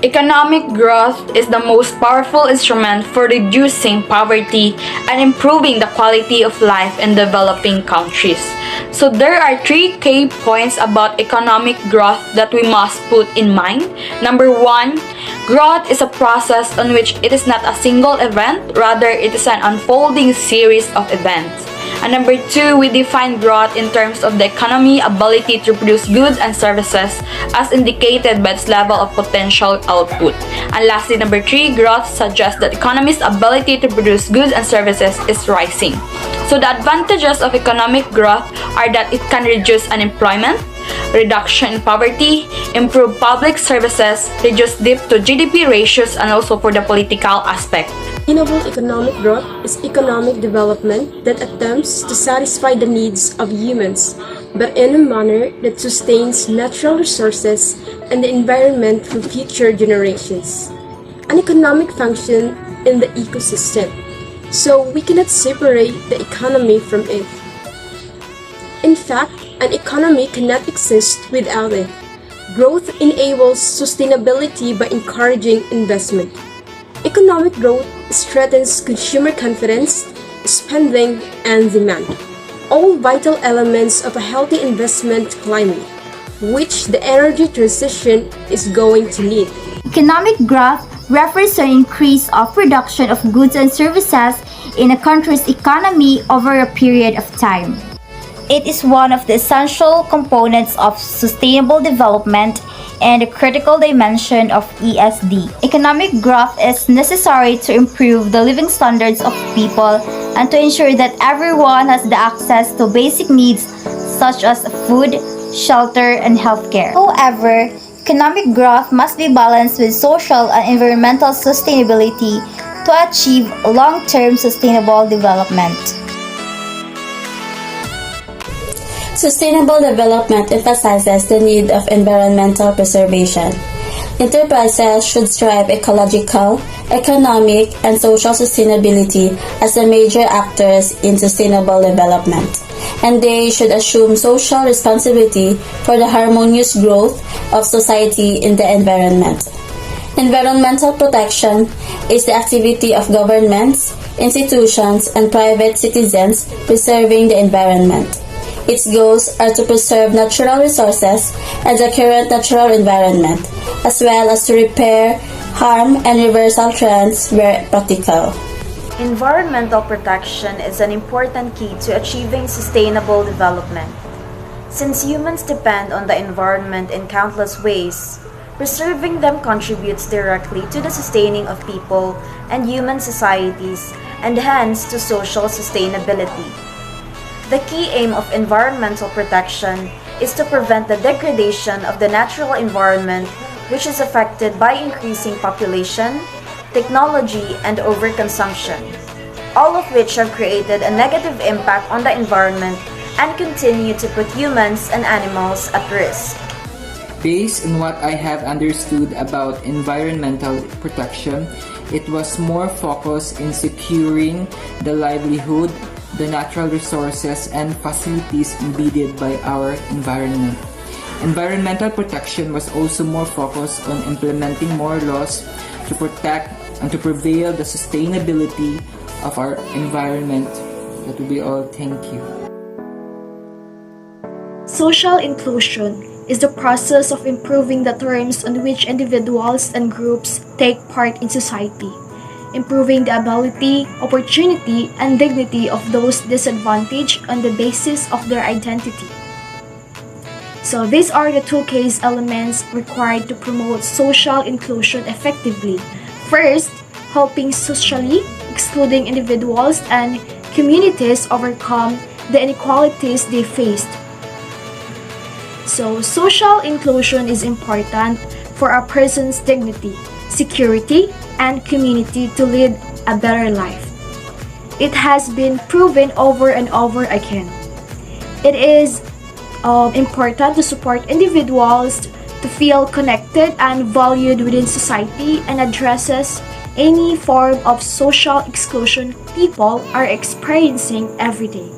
Economic growth is the most powerful instrument for reducing poverty and improving the quality of life in developing countries. So there are three key points about economic growth that we must put in mind. Number one, growth is a process on which it is not a single event, rather it is an unfolding series of events. And number two, we define growth in terms of the economy ability to produce goods and services as indicated by its level of potential output. And lastly, number three, growth suggests that economy's ability to produce goods and services is rising. So the advantages of economic growth are that it can reduce unemployment, reduction in poverty, improve public services, reduce debt to GDP ratios, and also for the political aspect. Sustainable economic growth is economic development that attempts to satisfy the needs of humans, but in a manner that sustains natural resources and the environment for future generations. An economic function in the ecosystem, so we cannot separate the economy from it. In fact, an economy cannot exist without it. Growth enables sustainability by encouraging investment. Economic growth strengthens consumer confidence, spending, and demand, all vital elements of a healthy investment climate, which the energy transition is going to need. Economic growth refers to an increase of production of goods and services in a country's economy over a period of time. It is one of the essential components of sustainable development and a critical dimension of ESD. Economic growth is necessary to improve the living standards of people and to ensure that everyone has the access to basic needs such as food, shelter, and healthcare. However, economic growth must be balanced with social and environmental sustainability to achieve long-term sustainable development. Sustainable development emphasizes the need of environmental preservation. Enterprises should strive ecological, economic, and social sustainability as the major actors in sustainable development, and they should assume social responsibility for the harmonious growth of society in the environment. Environmental protection is the activity of governments, institutions, and private citizens preserving the environment. Its goals are to preserve natural resources and the current natural environment, as well as to repair, harm, and reversal trends where practical. Environmental protection is an important key to achieving sustainable development. Since humans depend on the environment in countless ways, preserving them contributes directly to the sustaining of people and human societies and hence to social sustainability. The key aim of environmental protection is to prevent the degradation of the natural environment, which is affected by increasing population, technology, and overconsumption, all of which have created a negative impact on the environment and continue to put humans and animals at risk. Based on what I have understood about environmental protection, it was more focused in securing the livelihood, the natural resources, and facilities embedded by our environment. Environmental protection was also more focused on implementing more laws to protect and to prevail the sustainability of our environment. That will be all. Thank you. Social inclusion is the process of improving the terms on which individuals and groups take part in society, improving the ability, opportunity, and dignity of those disadvantaged on the basis of their identity. So these are the two case elements required to promote social inclusion effectively. First, helping socially excluding individuals and communities overcome the inequalities they faced. So social inclusion is important for a person's dignity, security, and community to lead a better life. It has been proven over and over again. It is important to support individuals to feel connected and valued within society and addresses any form of social exclusion people are experiencing every day.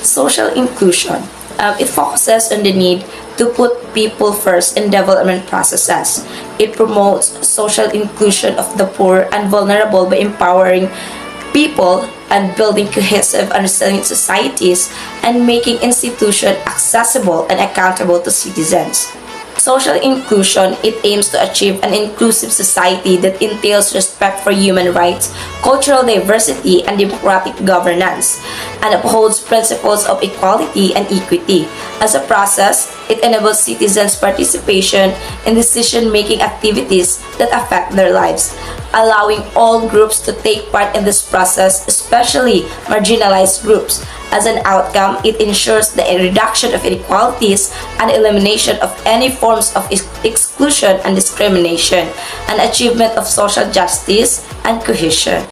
Social inclusion It focuses on the need to put people first in development processes. It promotes social inclusion of the poor and vulnerable by empowering people and building cohesive and resilient societies and making institutions accessible and accountable to citizens. Social inclusion, it aims to achieve an inclusive society that entails respect for human rights, cultural diversity, and democratic governance, and upholds principles of equality and equity. As a process, it enables citizens' participation in decision-making activities that affect their lives, allowing all groups to take part in this process, especially marginalized groups. As an outcome, it ensures the reduction of inequalities and elimination of any forms of exclusion and discrimination, and achievement of social justice and cohesion.